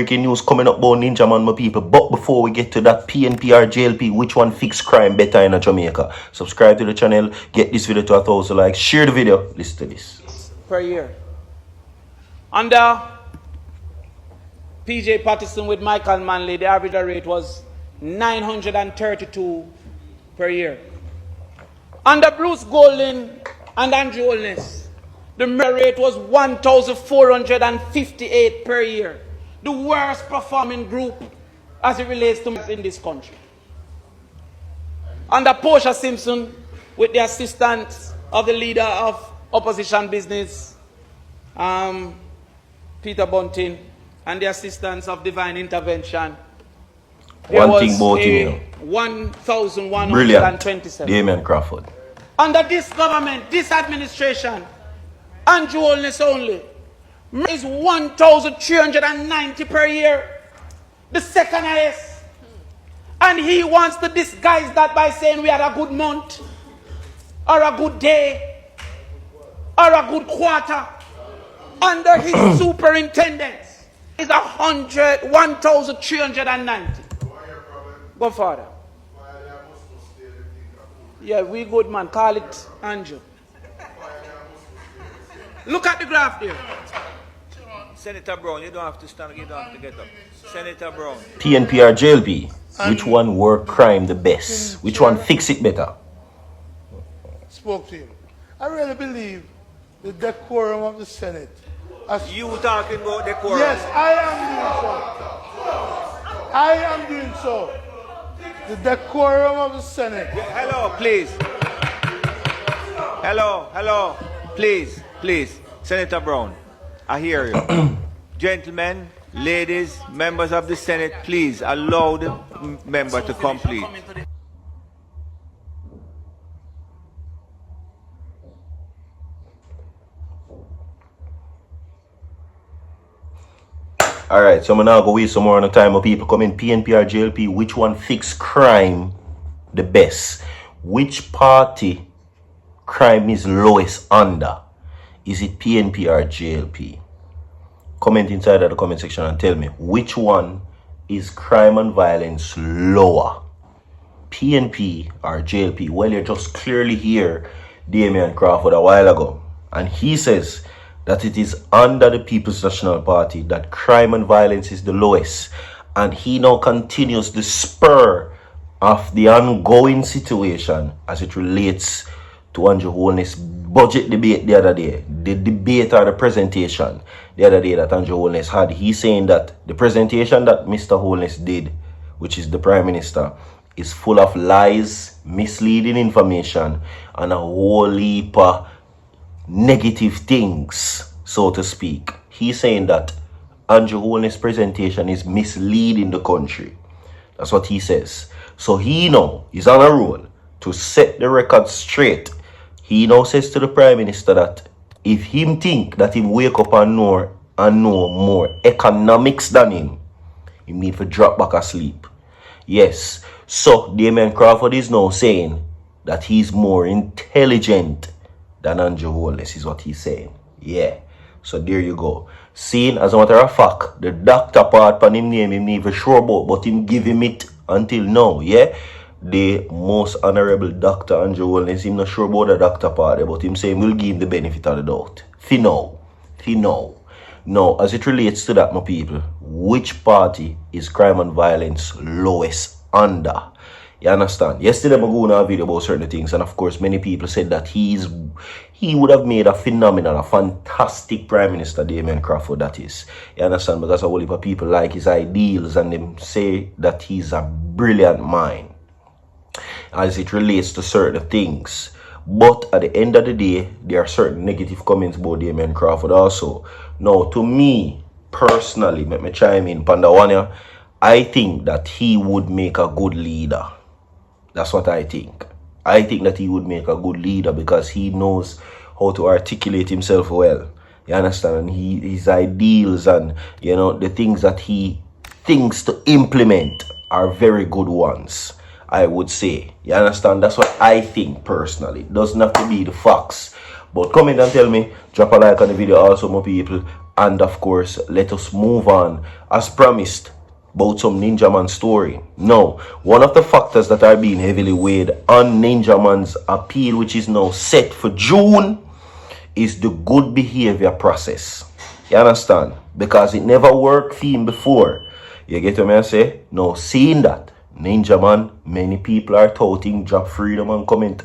breaking news coming up about Ninjaman, my people. But before we get to that, PNPR JLP, which one fix crime better in Jamaica? Subscribe to the channel, get this video to 1,000 likes, share the video, listen to this. Per year. Under PJ Patterson with Michael Manley, the average rate was 932 per year. Under Bruce Golding and Andrew Holness, the murder rate was 1,458 per year. The worst performing group as it relates to in this country. Under Portia Simpson, with the assistance of the leader of opposition business, Peter Bunting, and the assistance of divine intervention, there One was thing about him, 1,127. Damien Crawford. Under this government, this administration, Andrew Holness only, is 1,390 per year, the second highest. And he wants to disguise that by saying we had a good month, or a good day, or a good quarter. Under his superintendence is 1,390. Go further. Yeah, we good man. Call it Andrew. Look at the graph there. Senator Brown, you don't have to stand, you don't have to get up. Senator Brown. PNPR JLP, which one work crime the best? Which one fix it better? Spoke to him. I really believe the decorum of the Senate. You talking about decorum? Yes, I am doing so. The decorum of the Senate. Hello, please. Hello, please. Senator Brown, I hear you. Gentlemen, ladies, members of the Senate, please allow the member to complete. Alright, so I'm now go waste some more on the time of people coming. PNPR JLP, which one fix crime the best? Which party crime is lowest under? Is it PNPR JLP? Comment inside of the comment section and tell me which one is crime and violence lower, PNP or JLP? Well, you just clearly hear Damien Crawford a while ago, and he says that it is under the People's National Party that crime and violence is the lowest, and he now continues the spur of the ongoing situation as it relates to Andrew Holness' budget debate the other day, the debate or the presentation the other day that Andrew Holness had. He's saying that the presentation that Mr. Holness did, which is the Prime Minister, is full of lies, misleading information, and a whole heap of negative things, so to speak. He's saying that Andrew Holness' presentation is misleading the country. That's what he says. So he now is on a roll to set the record straight. He now says to the Prime Minister that if him think that him wake up and know more economics than him need to drop back asleep. Yes. So Damien Crawford is now saying that he's more intelligent than Andrew Holness, is what he's saying. Yeah. So there you go. Seeing, as a matter of fact, the doctor part on him name him never sure about, but him give him it until now. Yeah. The most honorable Dr. Andrew Holness, him not sure about the doctor part, but him saying we'll give him the benefit of the doubt. Now, as it relates to that, my people, which party is crime and violence lowest under? You understand? Yesterday I go on a video about certain things, and of course many people said that he would have made a phenomenal, a fantastic Prime Minister, Damien Crawford, that is. You understand? Because a whole heap of people like his ideals and them say that he's a brilliant mind as it relates to certain things. But at the end of the day, there are certain negative comments about Damien Crawford also. Now, to me, personally, let me chime in, Pandawania, I think that he would make a good leader. That's what I think. I think that he would make a good leader because he knows how to articulate himself well. You understand? And his ideals and, you know, the things that he thinks to implement are very good ones, I would say. You understand? That's what I think personally. It doesn't have to be the facts. But comment and tell me. Drop a like on the video also, my people. And of course, let us move on as promised about some Ninjaman story. Now, one of the factors that are being heavily weighed on Ninjaman's appeal, which is now set for June, is the good behavior process. You understand? Because it never worked for him before. You get what I say? Now, seeing that, Ninjaman, many people are touting, drop freedom and comment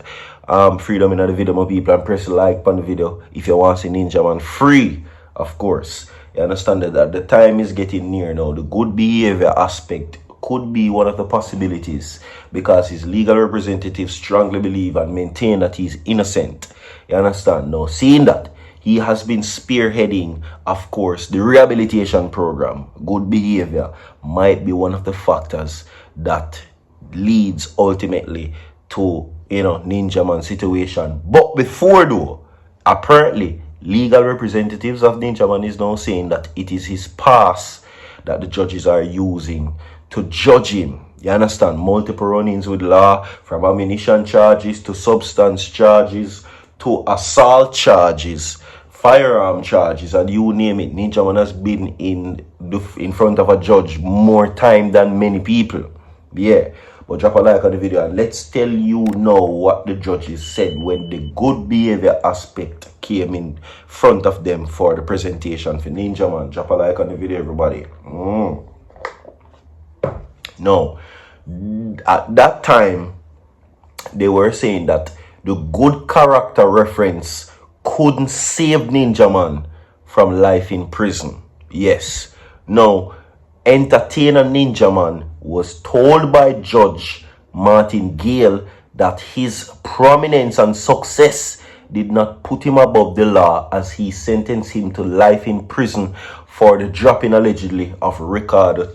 freedom in the video, my people, and press like on the video if you want to see Ninjaman free, of course. You understand that the time is getting near now. The good behavior aspect could be one of the possibilities because his legal representatives strongly believe and maintain that he's innocent. You understand? Now, seeing that, he has been spearheading, of course, the rehabilitation program. Good behavior might be one of the factors that leads ultimately to, Ninjaman situation. But before though, apparently, legal representatives of Ninjaman is now saying that it is his pass that the judges are using to judge him. You understand? Multiple run-ins with law, from ammunition charges to substance charges to assault charges, firearm charges, and you name it. Ninjaman has been in front of a judge more time than many people. Yeah. But drop a like on the video and let's tell you now what the judges said when the good behavior aspect came in front of them for the presentation for Ninjaman. Drop a like on the video, everybody. Now, at that time, they were saying that the good character reference couldn't save Ninjaman from life in prison. Yes. Now, entertainer Ninjaman was told by Judge Martin Gale that his prominence and success did not put him above the law as he sentenced him to life in prison for the dropping allegedly of Ricardo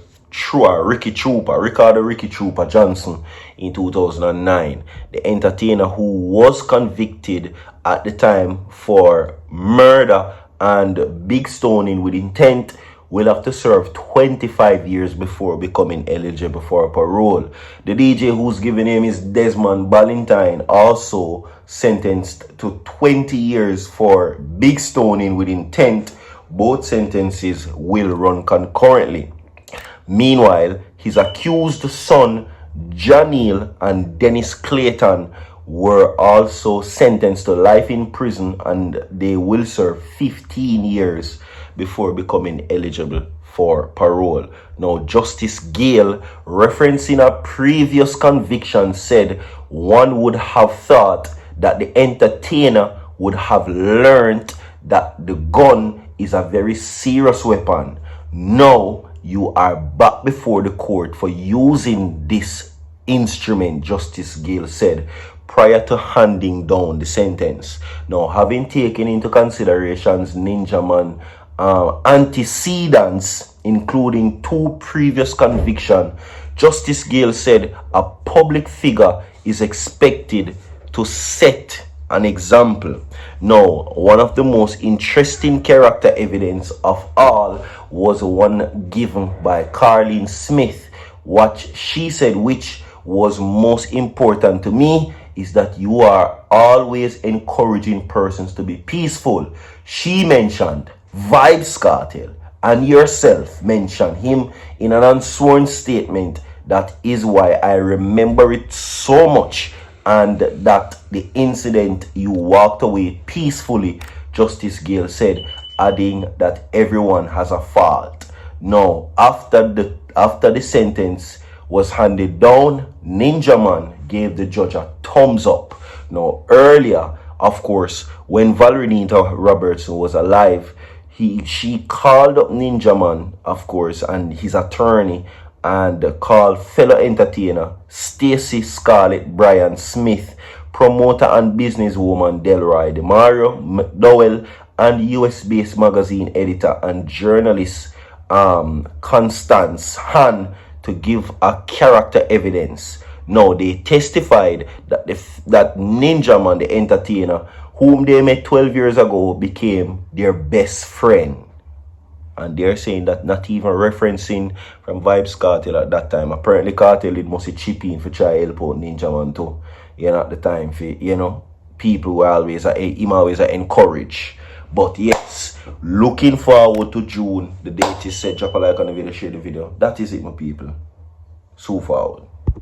Ricky Trooper Johnson in 2009. The entertainer, who was convicted at the time for murder and big stoning with intent, will have to serve 25 years before becoming eligible for parole. The DJ, whose given name is Desmond Ballantyne, also sentenced to 20 years for big stoning with intent. Both sentences will run concurrently. Meanwhile, his accused son, Janeel and Dennis Clayton, were also sentenced to life in prison, and they will serve 15 years before becoming eligible for parole. Now, Justice Gale, referencing a previous conviction, said one would have thought that the entertainer would have learned that the gun is a very serious weapon. Now, you are back before the court for using this instrument, Justice Gale said, prior to handing down the sentence. Now, having taken into considerations Ninjaman antecedents, including 2 previous convictions, Justice Gale said a public figure is expected to set an example. Now, one of the most interesting character evidence of all was one given by Carleen Smith. What she said, which was most important to me, is that you are always encouraging persons to be peaceful. She mentioned VYBZ Cartel, and yourself mentioned him in an unsworn statement. That is why I remember it so much, and that the incident you walked away peacefully, Justice Gale said, adding that everyone has a fault. Now, after the sentence was handed down, Ninjaman gave the judge a thumbs up. Now, earlier, of course, when Valerie Robertson was alive, she called up Ninjaman, of course, and his attorney, and called fellow entertainer Stacey Scarlett Bryan Smith, promoter and businesswoman Delroy DeMario McDowell, and US-based magazine editor and journalist Constance Han to give a character evidence. Now, they testified that that Ninjaman, the entertainer, whom they met 12 years ago, became their best friend. And they're saying that not even referencing from VYBZ Cartel at that time. Apparently, Cartel did must chip in for try help out Ninjaman too. At the time, for, people were always encourage. But yes, Looking forward to June. The date is set. Drop a like on the video, share the video. That is it, my people. So forward.